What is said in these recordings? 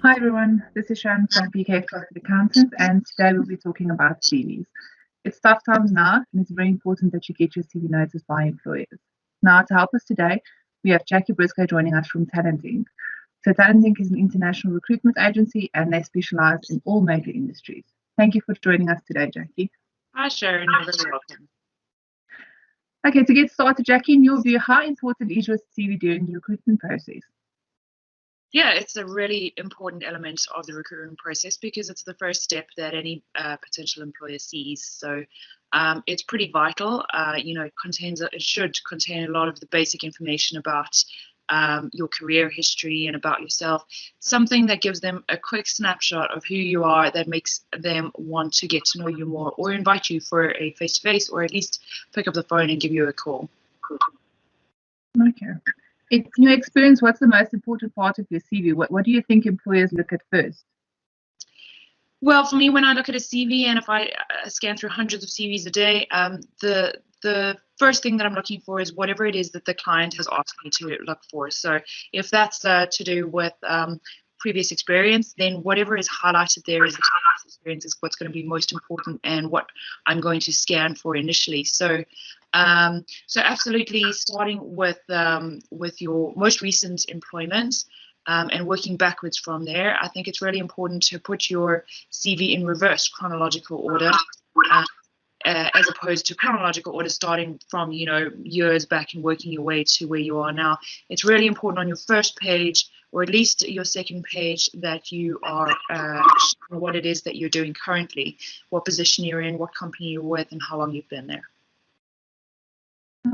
Hi everyone, this is Sharon from PK Chartered Accountants, and today we'll be talking about CVs. It's tough times now, and it's very important that you get your CV noticed by employers. Now, to help us today, we have Jackie Briscoe joining us from Talent Inc. So, Talent Inc. is an international recruitment agency, and they specialize in all major industries. Thank you for joining us today, Jackie. Hi, Sharon. You're very welcome. Okay, to get started, Jackie, in your view, how important is your CV during the recruitment process? Yeah, it's a really important element of the recruitment process because it's the first step that any potential employer sees. So it's pretty vital. It should contain a lot of the basic information about your career history and about yourself. Something that gives them a quick snapshot of who you are, that makes them want to get to know you more or invite you for a face-to-face, or at least pick up the phone and give you a call. Okay. In your experience, what's the most important part of your CV? What do you think employers look at first? Well, for me, when I look at a CV, and if I scan through hundreds of CVs a day, the first thing that I'm looking for is whatever it is that the client has asked me to look for. So if that's to do with previous experience, then whatever is highlighted there is the client's experience is what's going to be most important and what I'm going to scan for initially. So absolutely, starting with your most recent employment. And working backwards from there, I think it's really important to put your CV in reverse chronological order, as opposed to chronological order starting from years back and working your way to where you are now. It's really important on your first page, or at least your second page, that you are what it is that you're doing currently, what position you're in, what company you're with, and how long you've been there.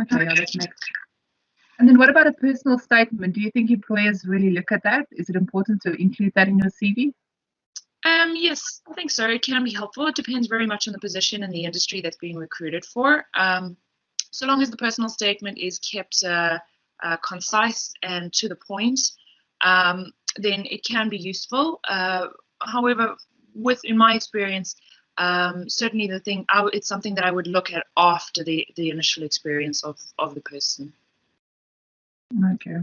Okay, that makes sense. And then what about a personal statement? Do you think employers really look at that? Is it important to include that in your CV? Yes, I think so. It can be helpful. It depends very much on the position and the industry that's being recruited for. So long as the personal statement is kept concise and to the point, then it can be useful. However, in my experience, certainly it's something that I would look at after the initial experience of the person. Okay.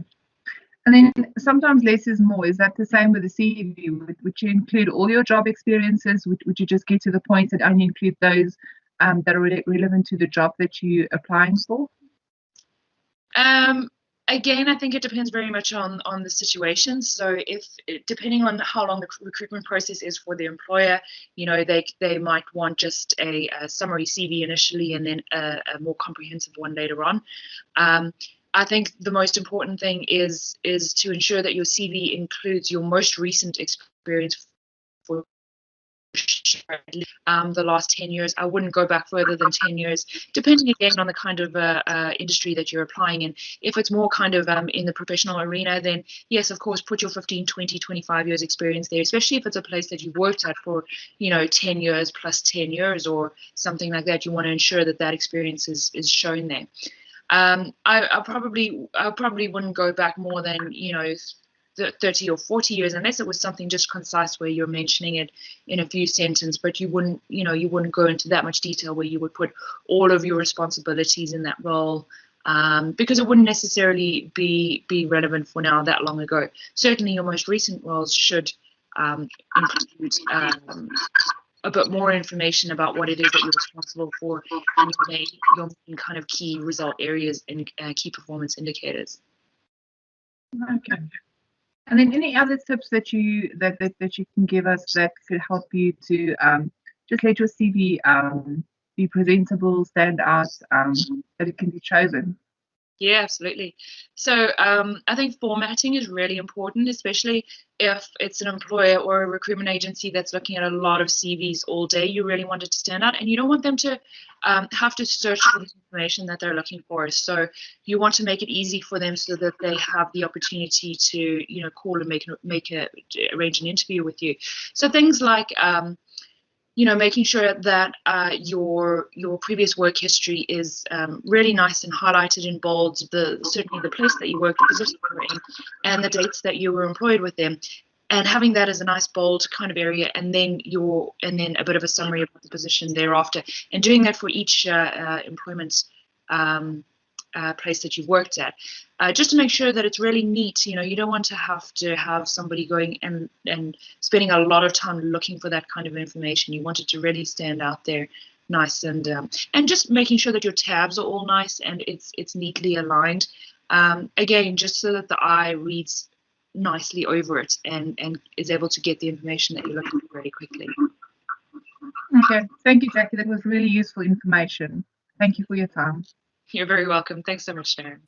And then sometimes less is more. Is that the same with the CV? Would you include all your job experiences? Would you just get to the point that only include those that are relevant to the job that you're applying for? Again, I think it depends very much on the situation. So depending on how long the recruitment process is for the employer, they might want just a summary CV initially and then a more comprehensive one later on. I think the most important thing is to ensure that your CV includes your most recent experience for the last 10 years. I wouldn't go back further than 10 years, depending again on the kind of industry that you're applying in. If it's more kind of in the professional arena, then yes, of course, put your 15, 20, 25 years experience there, especially if it's a place that you've worked at for, 10 years plus 10 years or something like that. You want to ensure that experience is shown there. I probably wouldn't go back more than 30 or 40 years, unless it was something just concise where you're mentioning it in a few sentences, but you wouldn't go into that much detail where you would put all of your responsibilities in that role, because it wouldn't necessarily be relevant for now that long ago. Certainly your most recent roles should include a bit more information about what it is that you're responsible for and your main kind of key result areas and key performance indicators. Okay. And then any other tips that you can give us that could help you to just let your CV be presentable, stand out, that it can be chosen? Yeah, absolutely. So I think formatting is really important, especially if it's an employer or a recruitment agency that's looking at a lot of CVs all day. You really want it to stand out, and you don't want them to have to search for the information that they're looking for. So you want to make it easy for them so that they have the opportunity to, call and arrange an interview with you. So things like making sure that your previous work history is really nice and highlighted in bold, certainly the place that you work, the position you were in, and the dates that you were employed with them, and having that as a nice bold kind of area, and then a bit of a summary about the position thereafter, and doing that for each employment place that you've worked at, just to make sure that it's really neat. You don't want to have somebody going and spending a lot of time looking for that kind of information. You want it to really stand out there nice, and just making sure that your tabs are all nice and it's neatly aligned. Again, just so that the eye reads nicely over it and is able to get the information that you're looking for really quickly. Okay, thank you, Jackie. That was really useful information. Thank you for your time. You're very welcome. Thanks so much, Sharon.